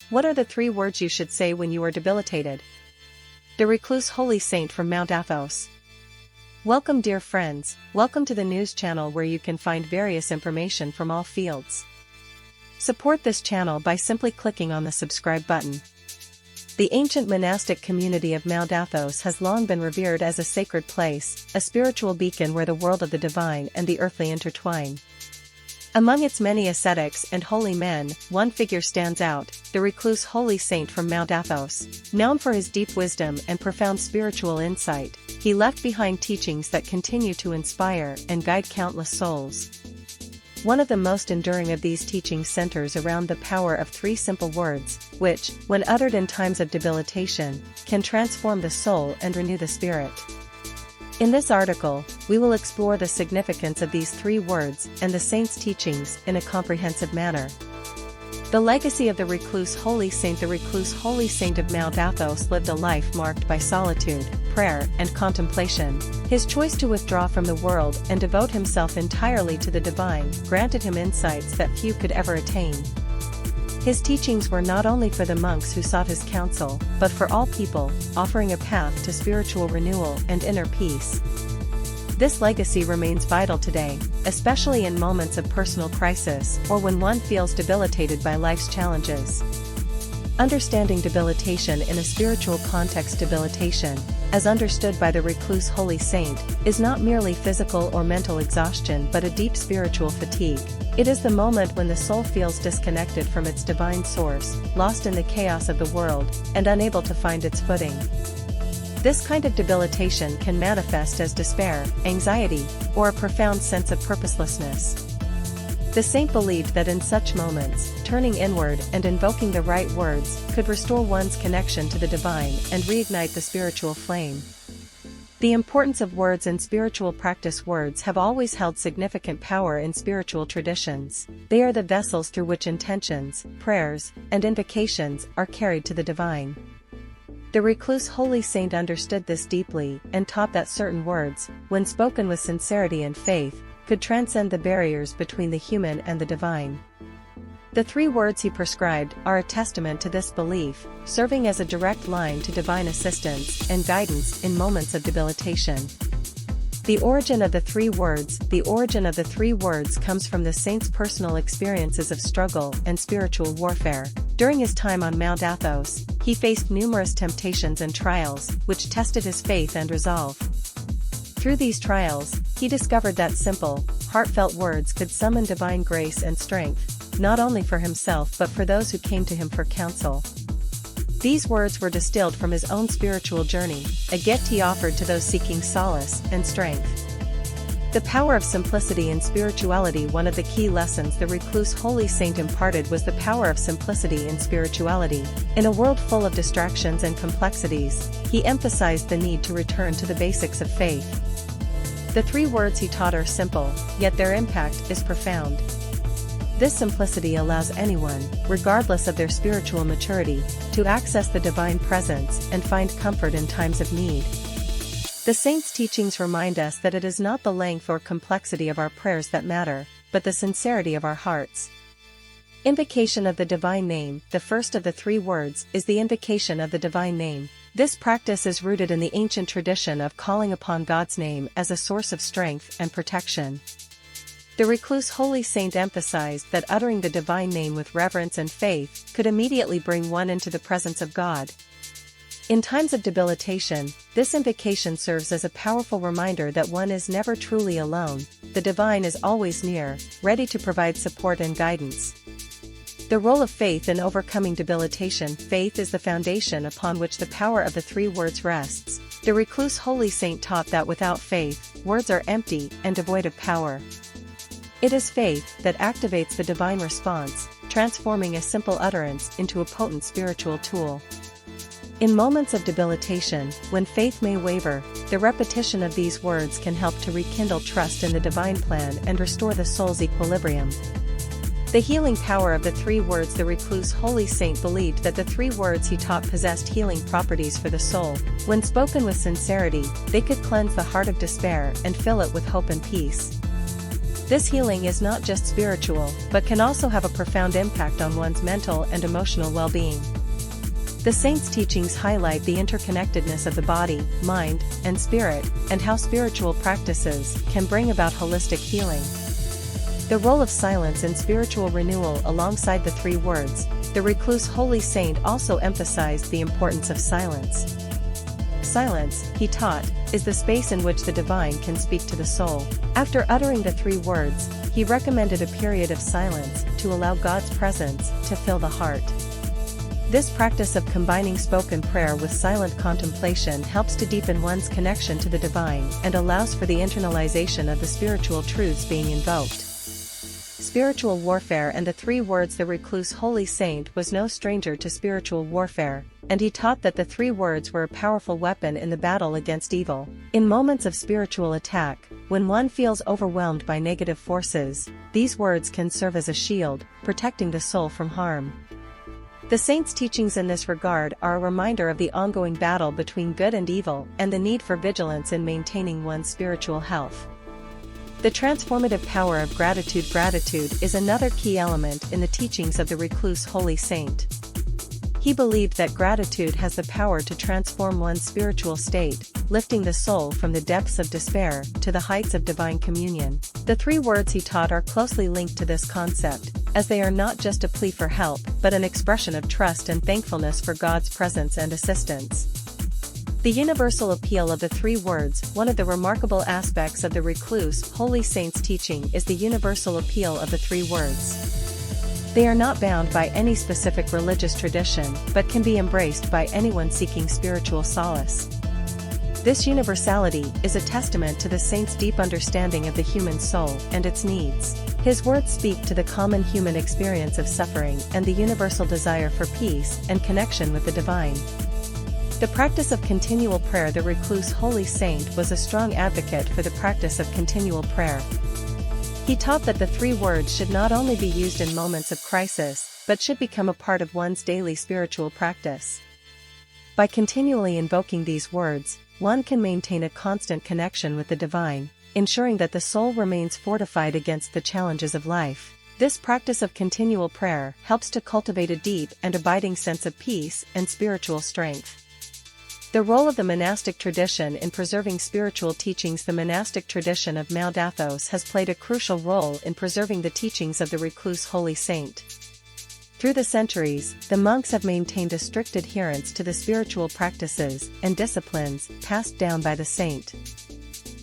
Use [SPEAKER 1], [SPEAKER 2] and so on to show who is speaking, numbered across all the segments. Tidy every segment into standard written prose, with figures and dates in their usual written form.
[SPEAKER 1] What are the 3 words you should say when you are debilitated? The Recluse Holy Saint from Mount Athos. Welcome, dear friends, welcome to the news channel where you can find various information from all fields. Support this channel by simply clicking on the subscribe button. The ancient monastic community of Mount Athos has long been revered as a sacred place, a spiritual beacon where the world of the divine and the earthly intertwine. Among its many ascetics and holy men, one figure stands out, the Recluse Holy Saint from Mount Athos. Known for his deep wisdom and profound spiritual insight, he left behind teachings that continue to inspire and guide countless souls. One of the most enduring of these teachings centers around the power of 3 simple words, which, when uttered in times of debilitation, can transform the soul and renew the spirit. In this article, we will explore the significance of these 3 words and the saint's teachings in a comprehensive manner. The legacy of the Recluse Holy Saint. The Recluse Holy Saint of Mount Athos lived a life marked by solitude, prayer, and contemplation. His choice to withdraw from the world and devote himself entirely to the divine granted him insights that few could ever attain. His teachings were not only for the monks who sought his counsel, but for all people, offering a path to spiritual renewal and inner peace. This legacy remains vital today, especially in moments of personal crisis or when one feels debilitated by life's challenges. Understanding debilitation in a spiritual context. Debilitation, as understood by the Recluse Holy Saint, is not merely physical or mental exhaustion but a deep spiritual fatigue. It is the moment when the soul feels disconnected from its divine source, lost in the chaos of the world, and unable to find its footing. This kind of debilitation can manifest as despair, anxiety, or a profound sense of purposelessness. The saint believed that in such moments, turning inward and invoking the right words could restore one's connection to the divine and reignite the spiritual flame. The importance of words in spiritual practice. Words have always held significant power in spiritual traditions. They are the vessels through which intentions, prayers, and invocations are carried to the divine. The Recluse Holy Saint understood this deeply and taught that certain words, when spoken with sincerity and faith, could transcend the barriers between the human and the divine. The 3 words he prescribed are a testament to this belief, serving as a direct line to divine assistance and guidance in moments of debilitation. The origin of the 3 words. The origin of the 3 words comes from the saint's personal experiences of struggle and spiritual warfare. During his time on Mount Athos, he faced numerous temptations and trials, which tested his faith and resolve. Through these trials, he discovered that simple, heartfelt words could summon divine grace and strength, not only for himself but for those who came to him for counsel. These words were distilled from his own spiritual journey, a gift he offered to those seeking solace and strength. The power of simplicity in spirituality. One of the key lessons the Recluse Holy Saint imparted was the power of simplicity in spirituality. In a world full of distractions and complexities, he emphasized the need to return to the basics of faith. The 3 words he taught are simple, yet their impact is profound. This simplicity allows anyone, regardless of their spiritual maturity, to access the divine presence and find comfort in times of need. The saint's teachings remind us that it is not the length or complexity of our prayers that matter, but the sincerity of our hearts. Invocation of the divine name. The first of the 3 words is the invocation of the divine name. This practice is rooted in the ancient tradition of calling upon God's name as a source of strength and protection. The Recluse Holy Saint emphasized that uttering the divine name with reverence and faith could immediately bring one into the presence of God. In times of debilitation, this invocation serves as a powerful reminder that one is never truly alone. The divine is always near, ready to provide support and guidance. The role of faith in overcoming debilitation. Faith is the foundation upon which the power of the 3 words rests. The Recluse Holy Saint taught that without faith, words are empty and devoid of power. It is faith that activates the divine response, transforming a simple utterance into a potent spiritual tool. In moments of debilitation, when faith may waver, the repetition of these words can help to rekindle trust in the divine plan and restore the soul's equilibrium. The healing power of the 3 words. The Recluse Holy Saint believed that the 3 words he taught possessed healing properties for the soul. When spoken with sincerity, they could cleanse the heart of despair and fill it with hope and peace. This healing is not just spiritual, but can also have a profound impact on one's mental and emotional well-being. The saint's teachings highlight the interconnectedness of the body, mind, and spirit, and how spiritual practices can bring about holistic healing. The role of silence in spiritual renewal. Alongside the three words, the Recluse Holy Saint also emphasized the importance of silence. Silence, he taught, is the space in which the divine can speak to the soul. After uttering the three words, he recommended a period of silence to allow God's presence to fill the heart. This practice of combining spoken prayer with silent contemplation helps to deepen one's connection to the divine and allows for the internalization of the spiritual truths being invoked. Spiritual warfare. And the three words. The Recluse Holy Saint was no stranger to spiritual warfare, and he taught that the three words were a powerful weapon in the battle against evil. In moments of spiritual attack, when one feels overwhelmed by negative forces, these words can serve as a shield, protecting the soul from harm. The saint's teachings in this regard are a reminder of the ongoing battle between good and evil and the need for vigilance in maintaining one's spiritual health. The transformative power of gratitude. Gratitude is another key element in the teachings of the Recluse Holy Saint. He believed that gratitude has the power to transform one's spiritual state, lifting the soul from the depths of despair to the heights of divine communion. The three words he taught are closely linked to this concept, as they are not just a plea for help, but an expression of trust and thankfulness for God's presence and assistance. The universal appeal of the three words. One of the remarkable aspects of the Recluse Holy Saint's teaching is the universal appeal of the three words. They are not bound by any specific religious tradition, but can be embraced by anyone seeking spiritual solace. This universality is a testament to the saint's deep understanding of the human soul and its needs. His words speak to the common human experience of suffering and the universal desire for peace and connection with the divine. The practice of continual prayer. The Recluse Holy Saint was a strong advocate for the practice of continual prayer. He taught that the three words should not only be used in moments of crisis, but should become a part of one's daily spiritual practice. By continually invoking these words, one can maintain a constant connection with the divine, ensuring that the soul remains fortified against the challenges of life. This practice of continual prayer helps to cultivate a deep and abiding sense of peace and spiritual strength. The role of the monastic tradition in preserving spiritual teachings. The monastic tradition of Mount Athos has played a crucial role in preserving the teachings of the Recluse Holy Saint. Through the centuries, the monks have maintained a strict adherence to the spiritual practices and disciplines passed down by the saint.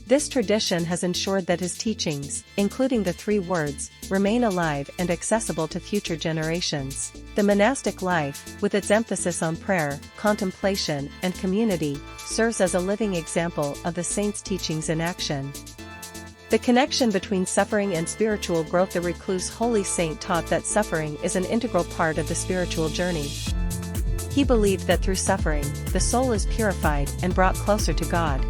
[SPEAKER 1] This tradition has ensured that his teachings, including the three words, remain alive and accessible to future generations. The monastic life, with its emphasis on prayer, contemplation, and community, serves as a living example of the saint's teachings in action. The connection between suffering and spiritual growth. The Recluse Holy Saint taught that suffering is an integral part of the spiritual journey. He believed that through suffering, the soul is purified and brought closer to God.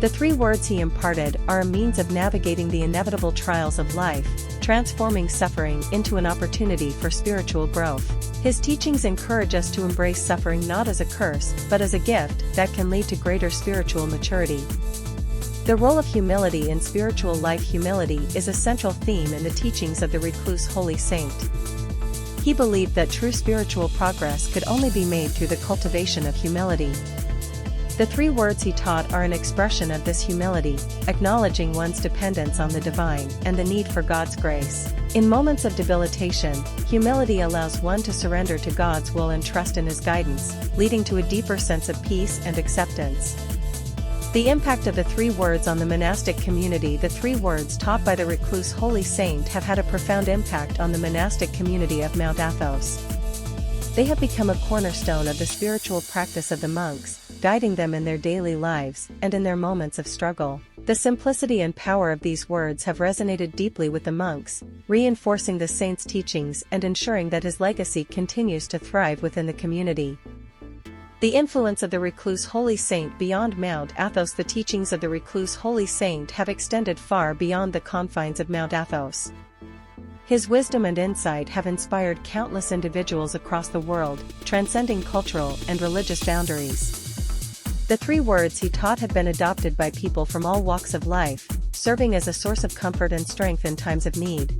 [SPEAKER 1] The three words he imparted are a means of navigating the inevitable trials of life, transforming suffering into an opportunity for spiritual growth. His teachings encourage us to embrace suffering not as a curse, but as a gift that can lead to greater spiritual maturity. The role of humility in spiritual life. Humility is a central theme in the teachings of the Recluse Holy Saint. He believed that true spiritual progress could only be made through the cultivation of humility. The three words he taught are an expression of this humility, acknowledging one's dependence on the divine and the need for God's grace. In moments of debilitation, humility allows one to surrender to God's will and trust in his guidance, leading to a deeper sense of peace and acceptance. The impact of the three words on the monastic community. The three words taught by the Recluse Holy Saint have had a profound impact on the monastic community of Mount Athos. They have become a cornerstone of the spiritual practice of the monks, guiding them in their daily lives and in their moments of struggle. The simplicity and power of these words have resonated deeply with the monks, reinforcing the saint's teachings and ensuring that his legacy continues to thrive within the community. The influence of the Recluse Holy Saint beyond Mount Athos. The teachings of the Recluse Holy Saint have extended far beyond the confines of Mount Athos. His wisdom and insight have inspired countless individuals across the world, transcending cultural and religious boundaries. The three words he taught have been adopted by people from all walks of life, serving as a source of comfort and strength in times of need.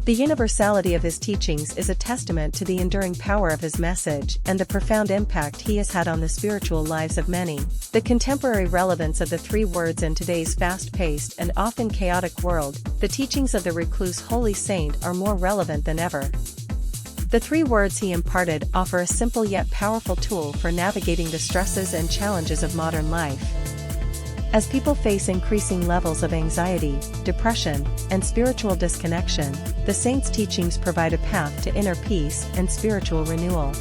[SPEAKER 1] The universality of his teachings is a testament to the enduring power of his message and the profound impact he has had on the spiritual lives of many. The contemporary relevance of the three words in today's fast-paced and often chaotic world, the teachings of the Recluse Holy Saint are more relevant than ever. The three words he imparted offer a simple yet powerful tool for navigating the stresses and challenges of modern life. As people face increasing levels of anxiety, depression, and spiritual disconnection, the saint's teachings provide a path to inner peace and spiritual renewal.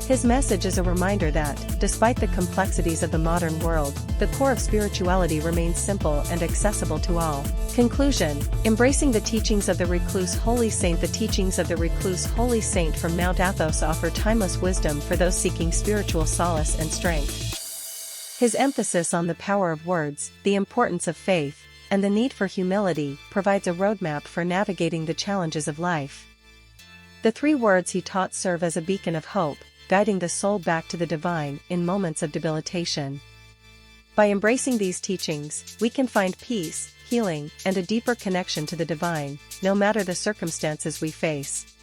[SPEAKER 1] His message is a reminder that, despite the complexities of the modern world, the core of spirituality remains simple and accessible to all. Conclusion: embracing the teachings of the Recluse Holy Saint. The teachings of the Recluse Holy Saint from Mount Athos offer timeless wisdom for those seeking spiritual solace and strength. His emphasis on the power of words, the importance of faith, and the need for humility provides a roadmap for navigating the challenges of life. The three words he taught serve as a beacon of hope, guiding the soul back to the divine in moments of debilitation. By embracing these teachings, we can find peace, healing, and a deeper connection to the divine, no matter the circumstances we face.